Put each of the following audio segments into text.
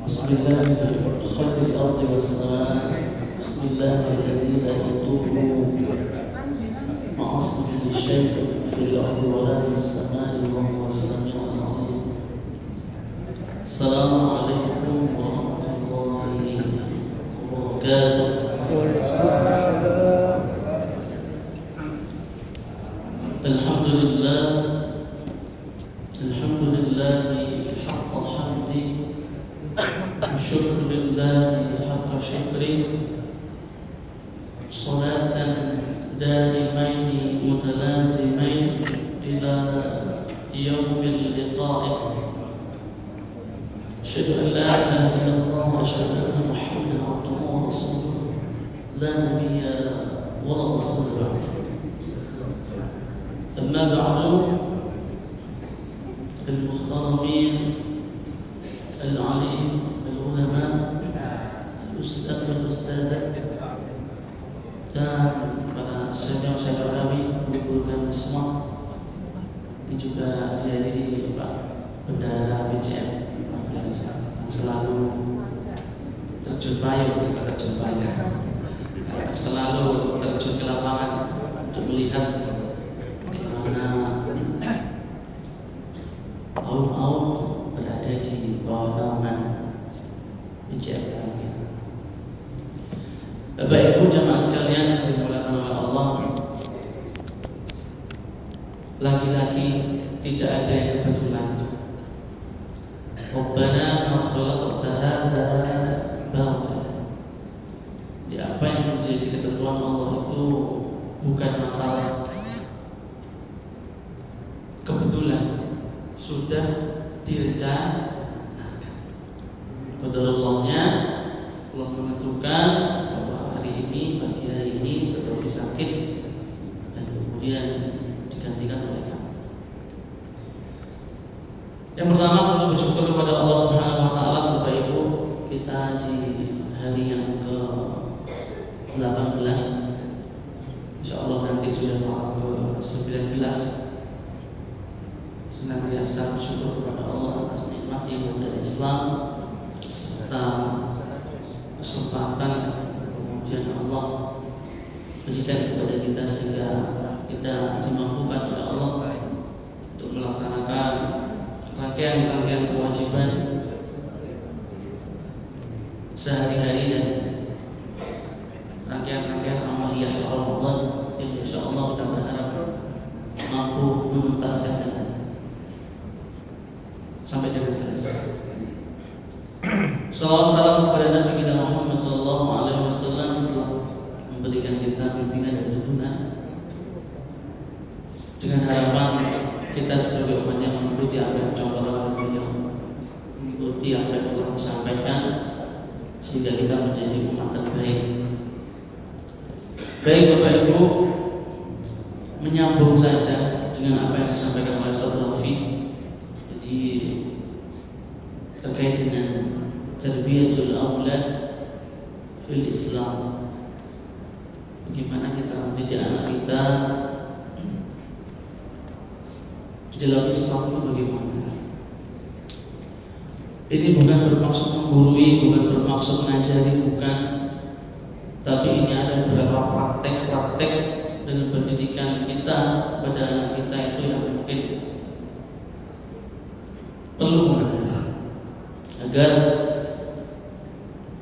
بسم الله خلق الأرض والسماء بسم الله الذي لا يضر مع اسمه شيء في الأرض ولا في السماء وهو السميع العليم. السلام عليكم ورحمة الله وبركاته. الحمد لله حق حمدي والشكر لله حق شكري صلاة دائمين متلازمين إلى يوم اللقاء. أشهد أن لا إله إلا الله وأشهد أن محمدا عبده ورسوله لا نبي ولا رسول بعده. أما بعد المحترمين العليم العلماء الأستاذ dan para senior kami, guru dan semua, ini juga dihadiri Pak Bendahara BCM yang selalu terjun payung, selalu terjun ke lapangan untuk melihat bagaimana kaum berada di bawah naungan BCM kami. Bapak Ibu jamaah sekalian yang dimuliakan oleh Allah, lagi-lagi tidak ada yang kebetulan. Rabbana ma khalaqta hadza batila. Di apa yang menjadi ketentuan Allah itu bukan masalah kebetulan, sudah direncanakan. Qadarullah-nya Allah menentukan pagi hari ini seperti sakit dan kemudian digantikan oleh kamu. Yang pertama, perlu bersyukur kepada Allah Subhanahu wa taala. Bapak Ibu, kita di hari yang ke-18, insyaallah nanti sudah mau ke-19, senantiasa bersyukur kepada Allah atas nikmat yang dari Islam serta kesempatan kemudian Allah berikan kepada kita sehingga kita dimampukan oleh Allah untuk melaksanakan rangkaian kewajiban sehari-hari dan rangkaian amaliyah Ramadan yang insyaallah kita berharap mampu menuntaskan sampai dengan selesai. Salawat salam kepada Nabi kita Muhammad sallallahu alaihi wasallam telah memberikan kita bimbingan dan tuntunan dengan harapan kita sebagai umat yang mengikuti apa yang contohkan beliau, mengikuti apa yang telah disampaikan sehingga kita menjadi umat terbaik. Baik Bapak Ibu, menyambung saja dengan apa yang disampaikan oleh Saudara Rafi. Jadi terkait dengan tarbiyatul aulad fil Islam, bagaimana kita mendidik anak kita di dalam Islam itu bagaimana. Ini bukan bermaksud menggurui, bukan bermaksud mengajari, bukan, tapi ini ada beberapa praktek-praktek dalam pendidikan kita pada anak kita itu yang mungkin perlu mendengar agar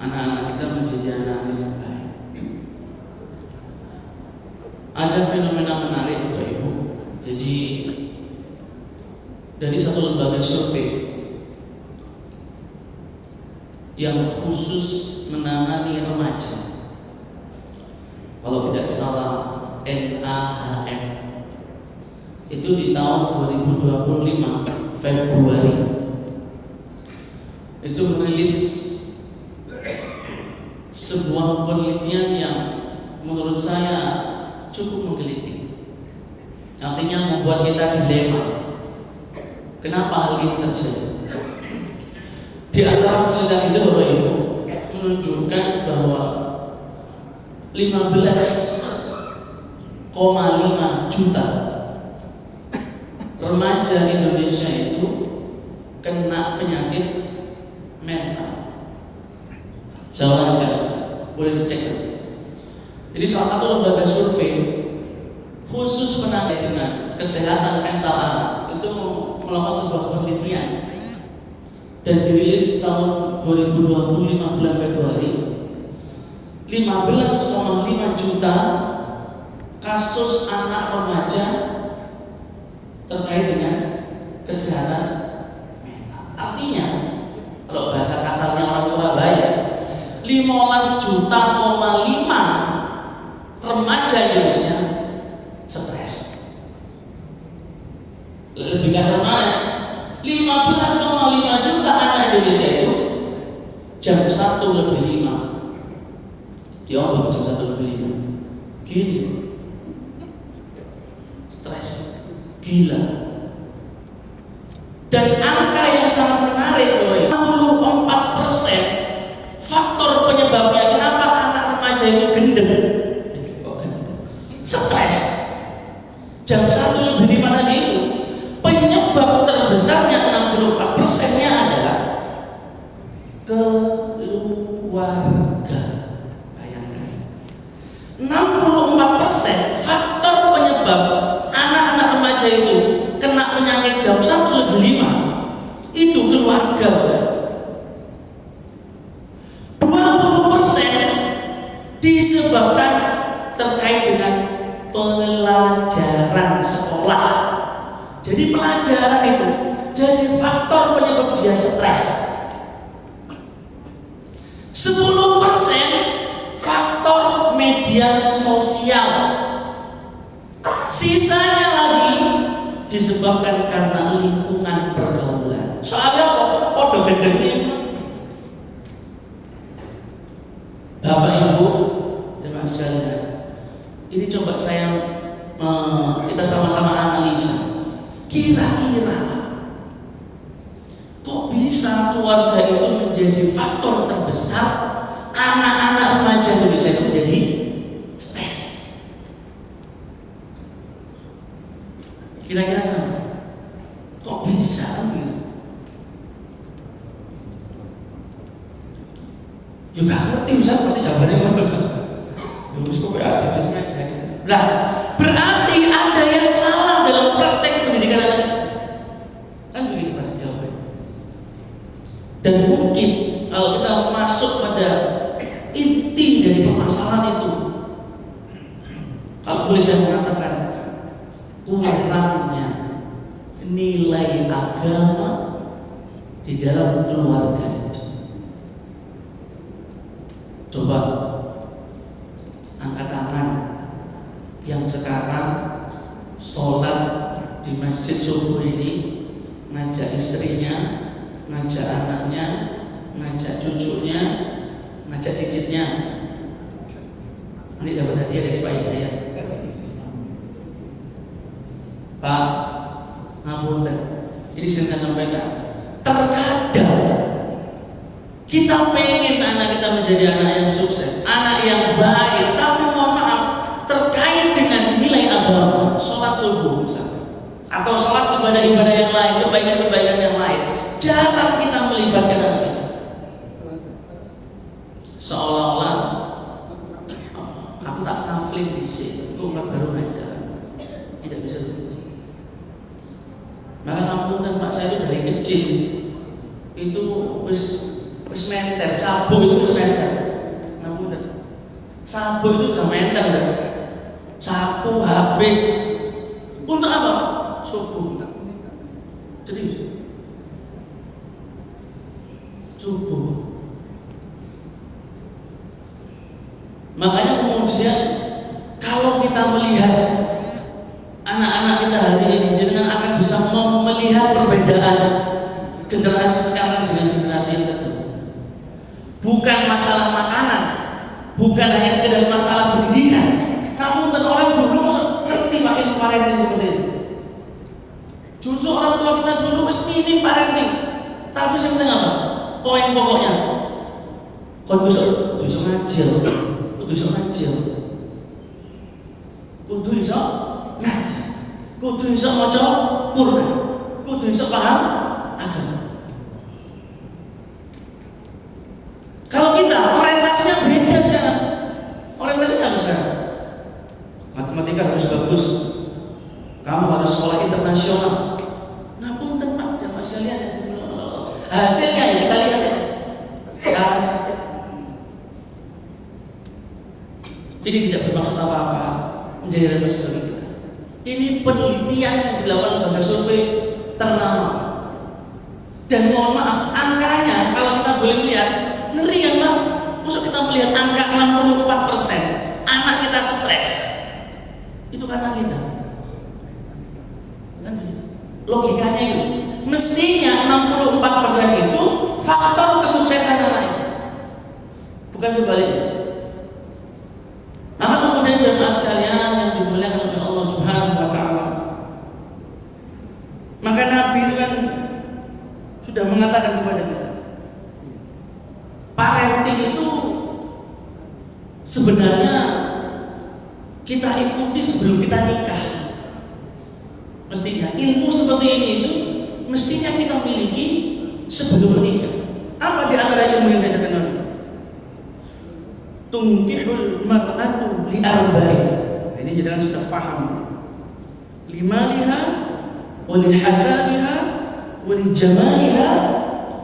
anak-anak kita menjadi anak yang baik. Ada fenomena menarik Bapak Ibu. Jadi dari satu lembaga survei yang khusus menangani remaja, kalau tidak salah NAHM, itu di tahun 2025 Februari itu merilis sebuah penelitian yang menurut saya cukup menggelitik. Artinya membuat kita dilema. Kenapa hal ini terjadi? Di antara penelitian itu Bapak Ibu menunjukkan bahwa 15,5 juta remaja Indonesia itu kena penyakit mental. Jawaban sekali, boleh dicek. Jadi salah satu lembaga survei khusus menangani dengan kesehatan mental anak itu melakukan sebuah penelitian dan dirilis tahun 2025 bulan Februari. 15,5 juta kasus anak remaja terkait dengan kesehatan mental. Artinya, kalau bahasa kasarnya orang Surabaya, 15 juta, 5 remaja Indonesia stres. Lebih kasar mana? 15,5 juta anak Indonesia itu jam 1:05 dia bangun jam 1:05 gini, stres, gila. Dan angka yang sangat menarik, 64% faktor penyebabnya kenapa anak remaja itu gendeng, stres. Jam 1:05 tadi itu penyebab terbesarnya 64%-nya adalah keluarga. Bayangkan, 64% faktor penyebab anak-anak remaja itu kena penyakit jam 1:05 itu keluarga. 20% disebabkan terkait dengan pelajaran sekolah. Jadi pelajaran itu jadi faktor penyebab dia stres. 10% faktor media sosial. Sisanya lagi disebabkan karena lingkungan pergaulan. Soalnya podo gendengnya. Bapak Ibu teman sekalian, ini coba kita sama-sama analisa. Kira-kira kok bisa keluarga itu menjadi faktor terbesar anak-anak remaja Indonesia itu menjadi stres? Kira-kira kenapa? Kok bisa gitu? Ya gak ngerti, Ustaz, pasti jawabannya apa? Lulus kok ada aja. Nah, berarti ada yang salah dalam praktek pendidikan anak. Kan begitu pasti jawabannya. Dan mungkin kalau kita masuk pada inti dari permasalahan itu, kalau boleh saya mengatakan, kurangnya nilai agama di dalam keluarga itu. Coba angkat tangan yang sekarang sholat di masjid subuh ini, ngajak istrinya, ngajak anaknya, ngajak cucunya, ngajak cicitnya. Ini dapat hadiah dari Pak Hidayat. Pak, ngapunten, ini saya sampaikan. Terkadang kita pengen anak kita menjadi anak yang sukses, anak yang baik, tapi mohon maaf, terkait dengan nilai agama, sholat subuh misalnya, atau sholat ibadah-ibadah yang lain, kebaikan-kebaikan yang lain, jarang kita melibatkan anak kita. Seolah-olah aku tak naflin di sini, aku baru aja, tidak bisa terjadi. Maka ngapunten Pak, saya itu dari kecil itu wis menter, sabu itu wis menter. Ngapunten, sabu itu sudah menter kan? Sabu habis untuk apa? Subuh. Jadi subuh. Makanya kemudian kalau kita melihat anak-anak kita hari ini, jangan akan bisa melihat perbedaan generasi sekarang dengan generasi yang tadi. Bukan masalah makanan, bukan hanya sekedar masalah pendidikan. Namun orang dulu ngerti makin parenting seperti ini. Justru orang tua kita dulu mesti minim parenting. Tapi sebenarnya apa? Poin pokoknya, kau bisa ngajil, kudu iso ngajil, kudu iso ngaji, kudu iso maca Quran, kudu iso paham agama. Kalau kita progresnya harus sekarang. Matematika harus bagus, kamu harus sekolah internasional. Ngapunten Pak, jamaah sekalian. Hasilnya ya kita lihat ya. Sekarang. Jadi tidak bermaksud apa-apa menjadi referensi bagi kita. Ini penelitian yang dilakukan lembaga survei ternama. Dan mohon maaf, angkanya kalau kita boleh melihat ngeri kan Pak? Maksud kita melihat angka 64%, anak kita stres. Itu karena kita. Logikanya itu, mestinya 64% itu faktor kesuksesan lain, bukan sebaliknya. Maka kemudian jemaah sekalian yang dimuliakan oleh Allah Subhanahu wa Ta'ala, maka Nabi itu kan sudah mengatakan kepada kita, parenting itu sebenarnya kita ikuti sebelum kita nikah. Mestinya ilmu seperti ini itu mestinya kita miliki sebelum menikah. Apa di antara ilmu yang diajarkan Nabi? Tunkihul mar'atu li arba'in. Ini jangan sudah paham. Limaliha wa li hasabiha wa li jamaliha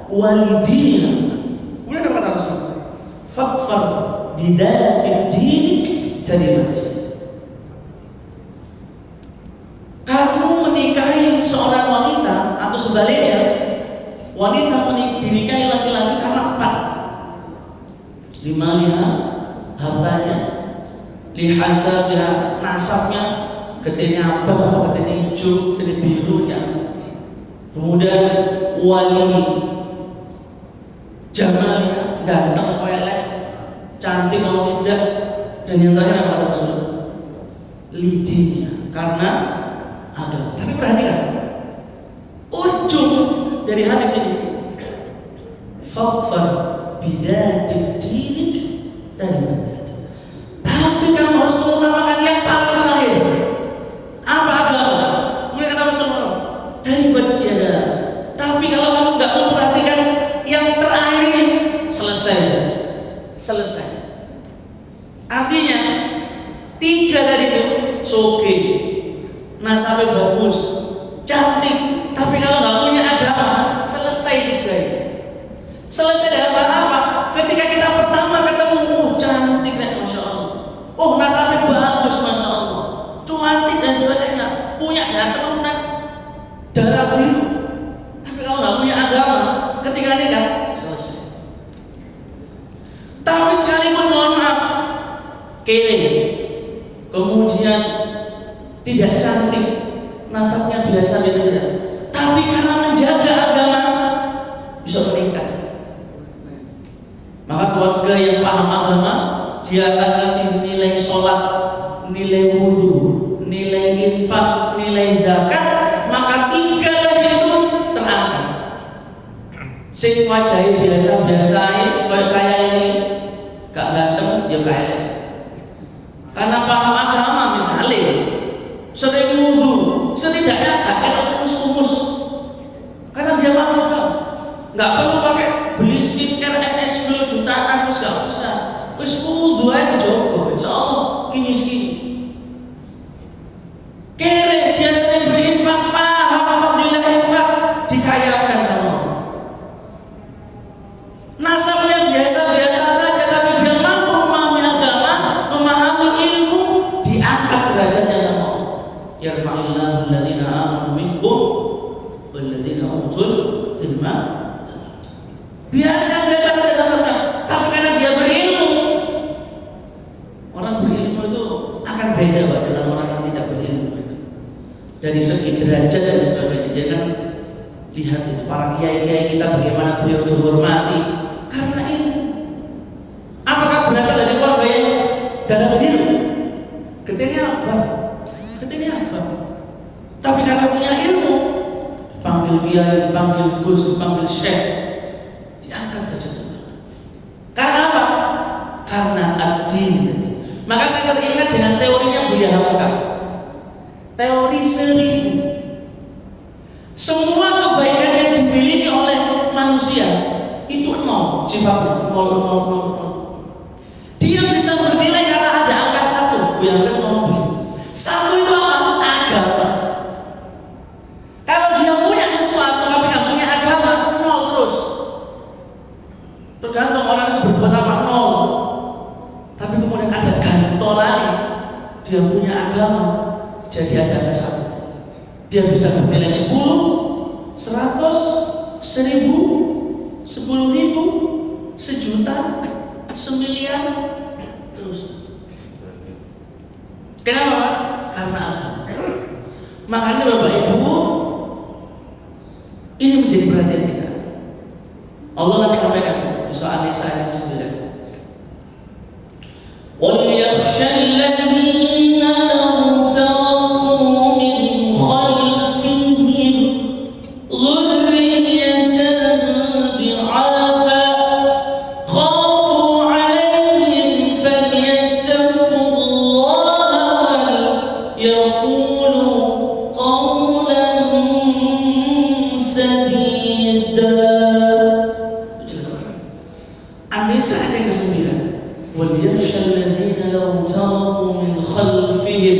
wa li diniha. Kemudian apa kata Rasul? Fadfar bidati dinik jarimat. Kamu menikahi seorang wanita atau sebaliknya, wanita dinikahi laki-laki karena 4. Limaliha, hartanya, lihasabiha, nasabnya, getihnya abang, getihnya hijau, getihnya biru ya. Kemudian wali, jamalnya, ganteng, elek, cantik atau tidak, dan yang terakhir apa maksud? Lidinya, karena ada. Tapi perhatikan, ujung dari hadis ini, fadfar bidati dinik dan. Tapi kamu harus mengutamakan yang paling terakhir. Apa agama? Kemudian kata Rasulullah, dari bajian. Tapi kalau kamu nggak memperhatikan yang terakhir ini, selesai. Artinya 3 dari itu soge, nasabnya bagus, cantik, tapi kalau nggak punya agama, selesai juga ya. Selesai dalam apa? Ketika kita pertama ketemu, cantik nih, masya Allah. Nasabnya bagus, masya Allah. Cantik dan sebagainya, punya keturunan darah biru. Tapi kalau nggak punya agama, ketika nikah, selesai. Tapi sekalipun mohon maaf, kere, kemudian tidak cantik, nasabnya biasa-biasa, tapi karena menjaga agama bisa menikah. Maka keluarga yang paham agama, dia akan ngerti nilai sholat, nilai wudhu, nilai infak, nilai zakat. Maka 3 tadi itu terangkat. Sing wajahnya biasa-biasa, kayak saya ini gak ganteng, ya gak enak. Karena paham agama misalnya sering wudhu, setidaknya gak enak kumus-kumus. Karena dia paham agama, gak perlu pakai beli skincare MS 10 jutaan, terus gak usah. Terus wudhu aja dijogo, insya Allah kinis-kinis. Kere dia sering berinfak, faham fadilah infak, dikayakan sama Allah. Nasabnya biasa-biasa saja, tapi dia mampu memahami agama, memahami ilmu, diangkat derajatnya sama Allah. Yarfa'illahu alladhina amanu minkum walladhina utul ilma. Biasa-biasa saja nasabnya, tapi karena dia berilmu. Orang berilmu itu akan beda Pak dengan orang yang tidak berilmu. Dari segi derajat dan sebagainya. Jangan lihat itu para kiai-kiai kita bagaimana beliau dihormati karena ilmu. Apakah berasal dari keluarga yang darah biru? Getihnya apa? Tapi karena punya ilmu, panggil kiai, dipanggil gus, dipanggil syekh, diangkat saja. Karena apa? Karena ad-din. Maka saya teringat dengan teorinya Buya Hamka. Teori 1000. Semua kebaikan yang dimiliki oleh manusia itu 0, sifatnya 0. Dia bisa bernilai karena ada Tergantung orang itu berbuat apa, nol. Tapi kemudian ada gantolan, dia punya agama, jadi ada kesan. Dia bisa bernilai 10, 100, 1000, 10.000, 1.000.000, 1.000.000.000, terus. Kenapa? Karena agama. Makanya Bapak Ibu, ini menjadi perhatian kita. Allah akan sampaikan di surah An-Nisa ayat 9. Wal yakhshal ladzina law taraku min khalfihim dhurriyyatan dhi'afa khafu 'alaihim falyattaqullaha wal yaqulu qawlan sadida. An-Nisa ayat yang ke-9. Wal yakhshal ladzina law taraku min khalfihim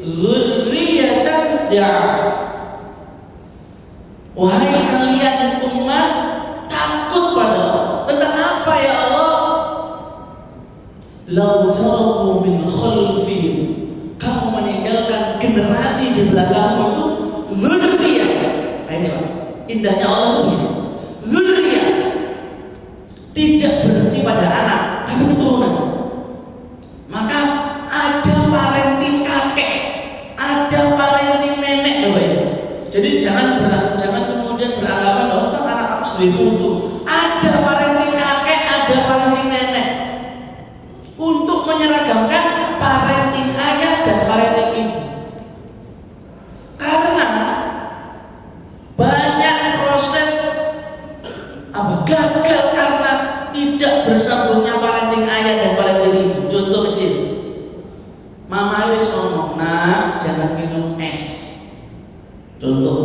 dzurriyyatan dhi'afa. Wahai kalian umat, takut pada Allah. Tentang apa ya Allah? Law taraku min khalfihim, kamu meninggalkan generasi di belakangmu itu dzurriyyah. Ini Pak, indahnya Allah ini. Dzurriyyah tidak berhenti pada anak, tapi keturunan. Maka ada parenting kakek, ada parenting nenek, Bapak Ibu. Jadi jangan kemudian beranggapan bahwa anak aku sendiri utuh. Ada parenting kakek, ada parenting nenek. Untuk menyeragamkan parenting ayah dan parenting ibu. Karena banyak proses gagal karena tidak bersambungnya parenting ayah dan parenting ibu. Contoh kecil, mama wis ngomong, nah jangan minum es. Contoh,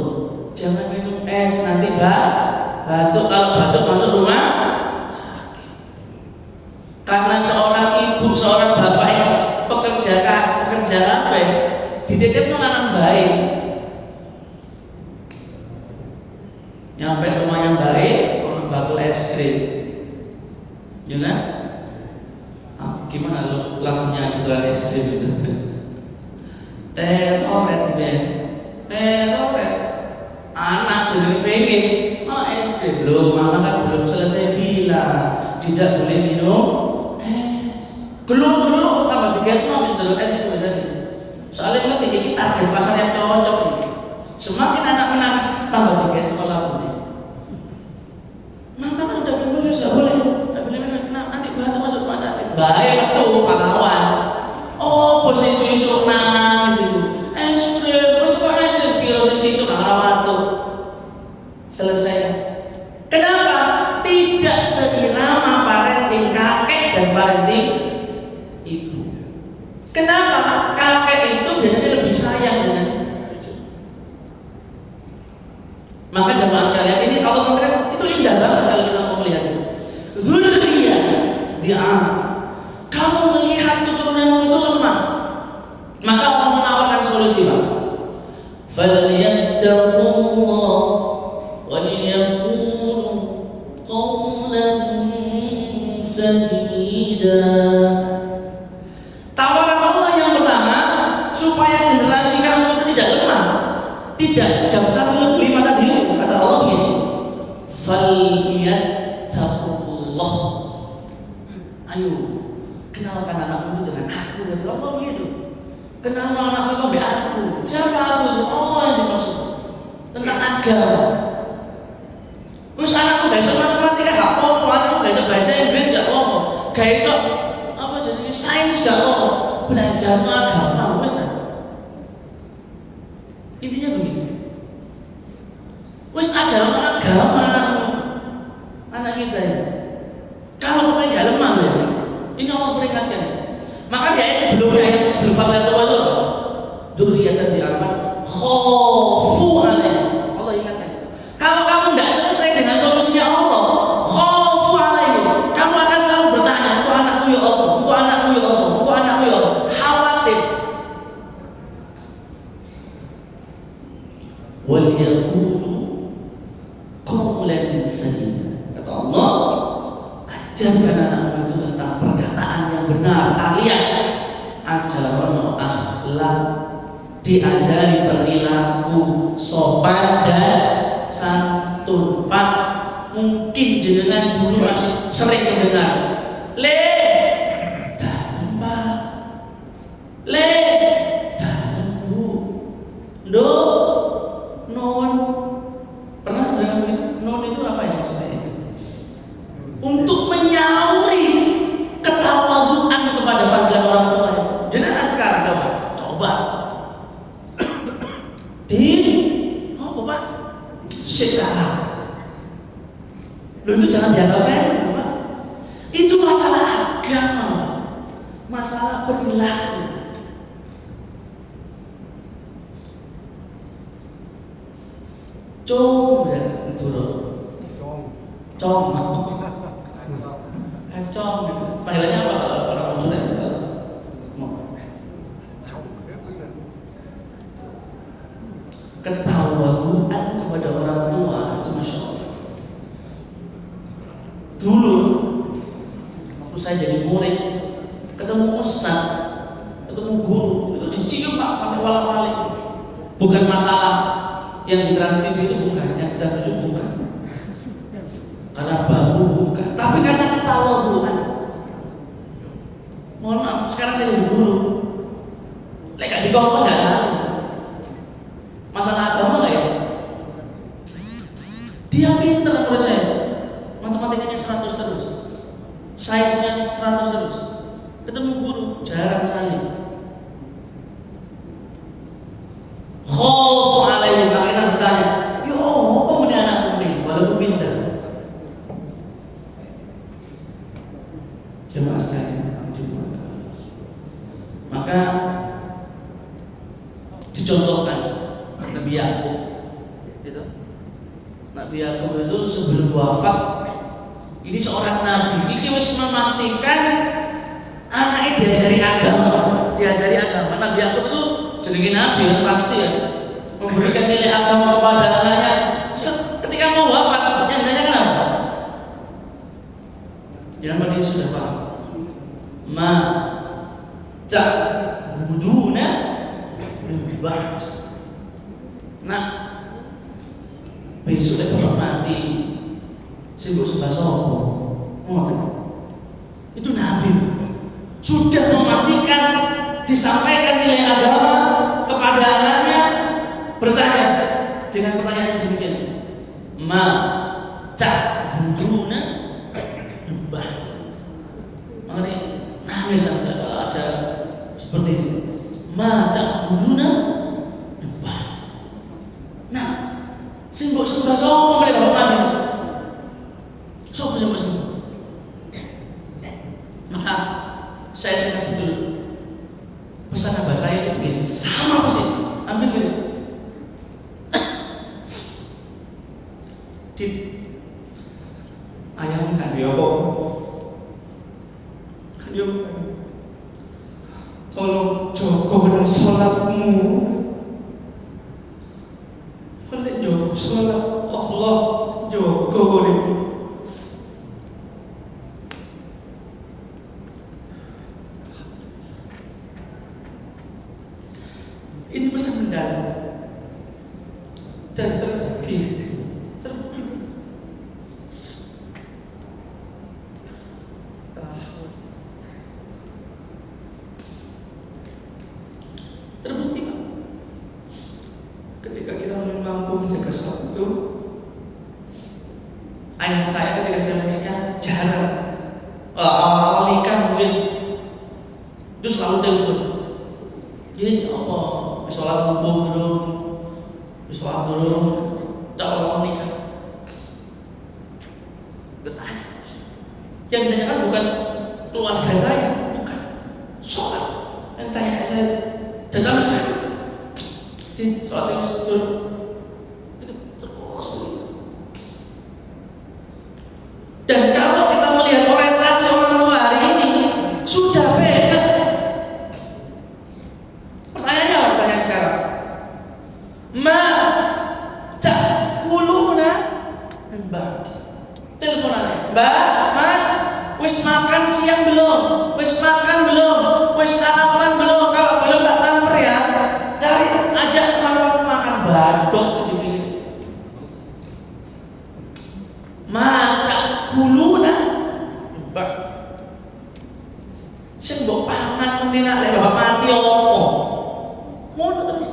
jangan minum es, nanti batuk. Kalau batuk masuk rumah sakit. Karena seorang ibu, seorang bapak yang pekerja apa ya, dititip menanam baik. Nyampe rumah yang baik, orang bakul es krim, ya kan? Gimana lagunya jualan es krim itu? Teroret gitu ya, teroret. Anak jadi pengen, es krim. Belum, mama kan belum selesai bilang tidak boleh minum es. Belum tambah juga habis dalam es itu jadi. Soalnya ngerti ini target pasar yang cocok nih. Semakin anak menangis tambah tiga kalau ini. Mama kan udah bilang khusus nggak boleh minum, nanti batuk masuk rumah sakit. Bahaya tuh pahlawan. Oh posisi suruh nangis itu. Es krim, mesti kok es krim kilo itu pahlawan tuh. Selesai. Kenapa? Tidak seirama parenting kakek dan parenting ibu. Kenapa? Kakek itu biasanya lebih sayang dengan cucu. Maka jemaah sekalian, ini Allah sampaikan itu indah banget kalau kita mau melihat. Dzurriyyah dhi'af. Kamu melihat keturunanmu itu lemah, maka Allah menawarkan solusi, Pak. Falyattaqullah wal yaqulu qawlan sadida. Tawaran Allah yang pertama, supaya generasi kamu itu tidak lemah, tidak jam 1:05 tadi kata Allah begini, falyattaqullah. Ayo kenalkan anakmu itu dengan aku, kata Allah begitu. Kenalkan anakmu itu dengan aku. Siapa aku itu? Allah yang dimaksud. Tentang agama. Terus anakku gak bisa matematika gak apa-apa, anakku gak bisa bahasa Inggris gak apa-apa, gak bisa apa jadi sains gak apa-apa, belajar agama wes kan. Intinya begini, wes ajaran agama anakmu, anak kita ya. Kalau kamu gak lemah ya, ini Allah peringatkan. Maka di ayat sebelum Falatu itu dzurriyyatan dhi'afa khafu 'alaihim. Allah ingatkan. Kalau kamu tidak selesai dengan solusinya Allah, khafu 'alaihim, kamu akan selalu bertanya, "Kok anakku ya Allah? Kok anakku ya Allah? Kok anakku ya Allah?" Khawatir. Wal yaqulu qawlan sadida. Kata Allah, Ajarkan anakmu itu tentang perkataan yang benar, alias ajaran akhlak, diajari perilaku sopan dan santun. Pak, mungkin jenengan dulu masih sering mendengar, le, dalam Pak, le, dalam Bu, do, non. Pernah dengar begitu? Non itu apa ya maksudnya? Untuk menyauri ketawaduan kepada panggilan orang tua. Jenengan sekarang coba. Apa Pak? Sekarang. Loh, itu jangan dianggap remeh, Pak. Itu masalah agama, masalah perilaku. Cong ya, cong. Kacong. Panggilannya apa kalau orang Madura? Ketawaduan kepada orang tua itu Masya Allah. Dulu waktu saya jadi murid, ketemu ustaz, ketemu guru, itu dicium Pak sampai wala-wali. Bukan masalah yang di Trans TV itu, bukan, yang di Trans TV bukan, karena bau bukan, tapi karena ketawaduan. Mohon maaf, sekarang saya jadi guru, lek di kompon nggak salah. Masalah agama nggak ya? Dia pinter menurut saya, matematikanya 100 terus, sainsnya 100 terus. Ketemu guru jarang sekali. Khawfu alaihi, maka kita bertanya, yo apa punya anak ini walaupun pinter? Jemaah sekalian, maka dicontohkan Nabi Yakub, gitu. Nabi Yakub itu sebelum wafat, ini seorang nabi, ini harus memastikan anaknya diajari agama. Nabi Yakub itu jadi nabi kan pasti ya, memberikan nilai agama kepada anaknya. Ketika mau wafat, yang ditanya kenapa? Jangan dia sudah paham. Ma ta'buduna min ba'd. Nah, besok bapak mati, sibuk sebelah sopo. Itu nabi sudah memastikan disampaikan nilai agama kepada anaknya, bertanya dengan pertanyaan yang demikian, ma ta'buduna min ba'd. Makanya nangis kalau ada seperti itu, ma ta'buduna min ba'd. Nah, simbol sebelah sopo mereka bapak mati, sopo semua. Maka saya ingat betul pesan abah saya itu begini, sama persis, ambil gini. Dit, ayam kan dia kok, kan dia tolong jogo dengan sholatmu. Kalau jogo sholat Allah jogo ini. Ini pesan mendalam dan terbukti. Terbukti Pak. Ketika kita mampu menjaga sholat itu, ayah saya ketika saya menikah jarang, awal nikah mungkin itu selalu telepon. Gini apa? Sholat subuh belum, sholat belum, tak mau nikah. Bertanya. Yang ditanyakan bukan keluarga saya, bukan sholat. Yang tanya saya, datang saya, di sholat yang betul itu terus. Dan kalau kita melihat orientasi orang tua hari ini sudah beda. Ma ta'kuluna min ba'd. Teleponannya, Mbak, Mas, Wis makan siang belum? Wis makan belum? Wis sarapan belum? Kalau belum tak transfer ya. Cari ajak teman-teman makan badok sedikit. Masak guluna. Mbak. Sing mbok pangan menina lek bapak mati opo? Ngono terus.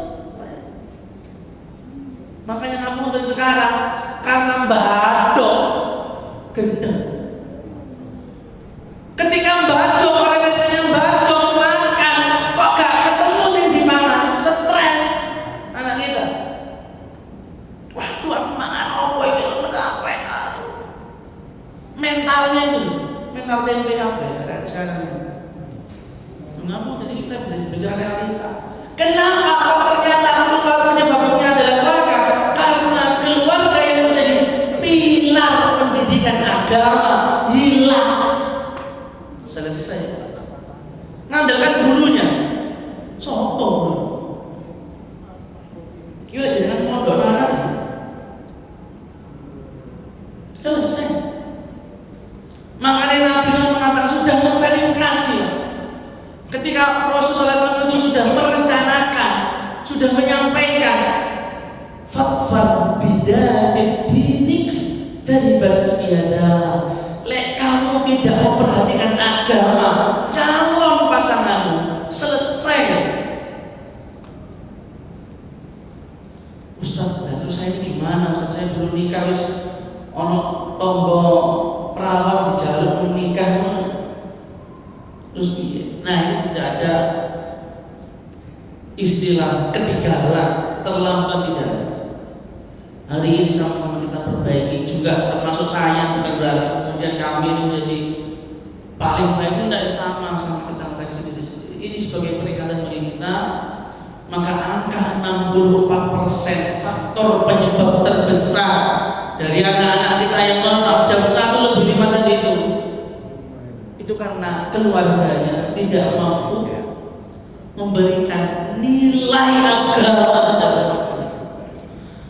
Makanya ngapain dari sekarang karena badok gendeng. Ketika badok oleh rasanya badok makan kok gak ketemu sing dimangan, stres anak kita. Waduh aku makan opo iki lho apa ya? Mentalnya itu, mental tempe apa ya sekarang. Mengapa jadi kita bicara realita? Kenapa kok ternyata penyebabnya adalah keluarga? Karena keluarga yang menjadi pilar pendidikan agama hilang. Selesai. Ngandalkan gurunya. Sopo guru? Yuk jangan mondok anak. Selesai. Makanya Nabi mengatakan sudah memverifikasi. Ketika Rasulullah SAW itu sudah merencanakan, sudah menyampaikan, fatfar bidatid dinik dari batsiada. Lek kamu tidak memperhatikan agama calon pasanganmu, selesai. Ustaz, terus saya ini gimana? Ustaz, saya belum nikah wis ono tombo perawat dijaluk menikah. Terus piye? Nah, ini tidak ada istilah ketinggalan, terlambat tidak ada. Hari ini sama-sama kita perbaiki juga, termasuk saya, bukan berarti kemudian kami menjadi paling baik, itu tidak sama kita mereka sendiri-sendiri. Ini sebagai peringatan bagi kita. Maka angka 64% faktor penyebab terbesar dari anak-anak kita yang maaf jam 1 lebih 5 tadi itu karena keluarganya tidak mampu memberikan nilai agama.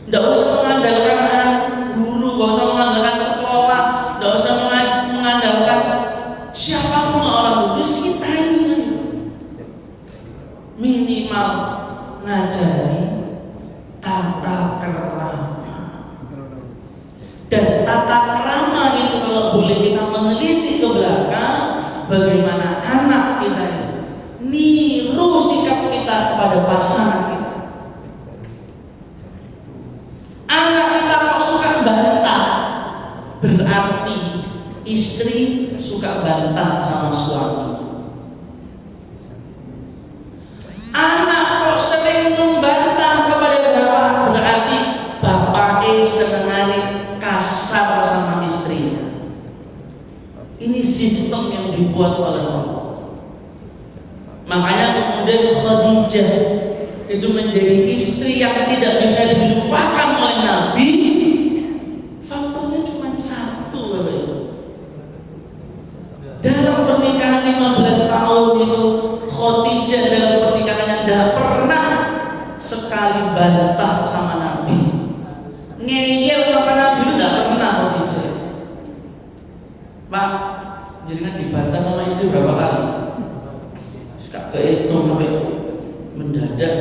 Tidak usah mengandalkan guru, tidak usah mengandalkan sekolah, tidak usah mengandalkan siapapun orang tua. Kita ini minimal ngajari tata kerama. Dan tata kerama itu kalau boleh kita menelisik ke belakang, bagaimana anak kita ini niru sikap kita kepada pasangan kita. Anak kita kok suka bantah, berarti istri suka bantah sama suami. Anak kok sering membantah kepada bapak, berarti bapaknya senengane kasar sama istrinya. Ini sistem yang dibuat oleh Allah. Makanya kemudian Khadijah itu menjadi istri yang tidak bisa dilupakan oleh Nabi. Faktornya cuma satu, Bapak Ibu. Dalam pernikahan 15 tahun itu, Khadijah dalam pernikahannya tidak pernah sekali bantah sama Nabi. Ngeyel sama Nabi tidak pernah Khadijah. Pak, jadi kan dibantah sama istri berapa kali? Gak kehitung sampai mendadak.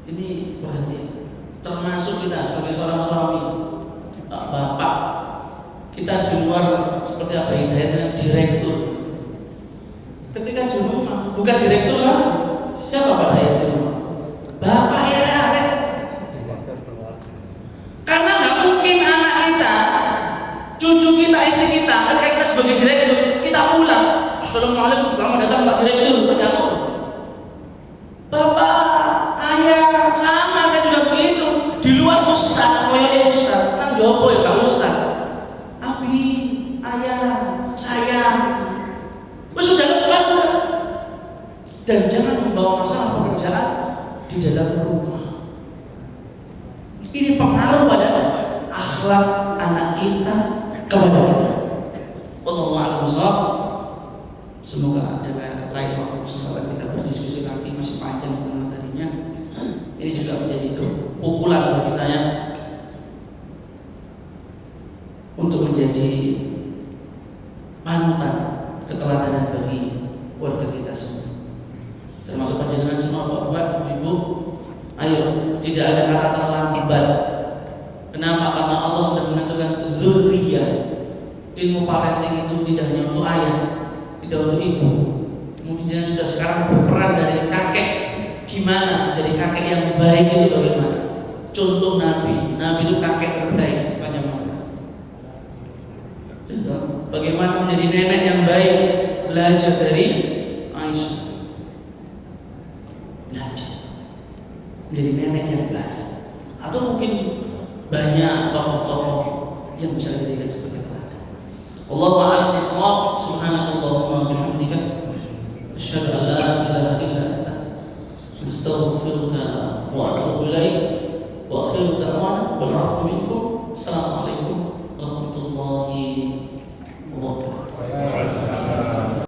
Ini berarti termasuk kita sebagai seorang suami, bapak, kita di luar seperti apa hidayahnya direktur. Ketika di rumah, bukan direktur lah, siapa Pak Dayat di rumah? Bapak ya. Karena nggak mungkin anak kita, cucu kita, istri kita, ketika kita sebagai direktur, kita pulang, assalamualaikum, selamat datang Pak Direktur, begitu. Bapak, ayah, sama saya juga begitu. Di luar ustaz, koyoknya ustaz, kan jopo ya Pak Ustaz. Abi, ayah, saya, sudah lepas sudah. Dan jangan membawa masalah pekerjaan di dalam rumah. Ini pengaruh pada akhlak anak kita kepada kita. Wallahu a'lam bishawab. Semoga dengan lain waktu kesempatan kita berdiskusi nanti masih panjang tadinya. Ini juga menjadi kepukulan bagi saya. untuk menjadi panutan keteladanan bagi keluarga kita semua, termasuk panjenengan semua Bapak, Ibu. Ayo, tidak ada kata terlambat. Kenapa? Karena Allah sudah menentukan zuriyah. Ilmu parenting itu tidak hanya untuk ayah, tidak untuk ibu. Mungkin jangan sudah sekarang berperan dari kakek. Gimana jadi kakek yang baik itu bagaimana? Contoh Nabi itu kakek terbaik sepanjang masa. Bagaimana menjadi nenek yang baik? Belajar dari Aisyah. Belajar menjadi nenek yang baik. Atau mungkin banyak tokoh-tokoh yang bisa dijadikan sebagai teladan. Allahu a'lam bishawab. Subhanakallahumma wa bihamdika asyhadu an la ilaha illa anta astaghfiruka wa atubu ilaik. Wa akhiru da'wana wal 'afwu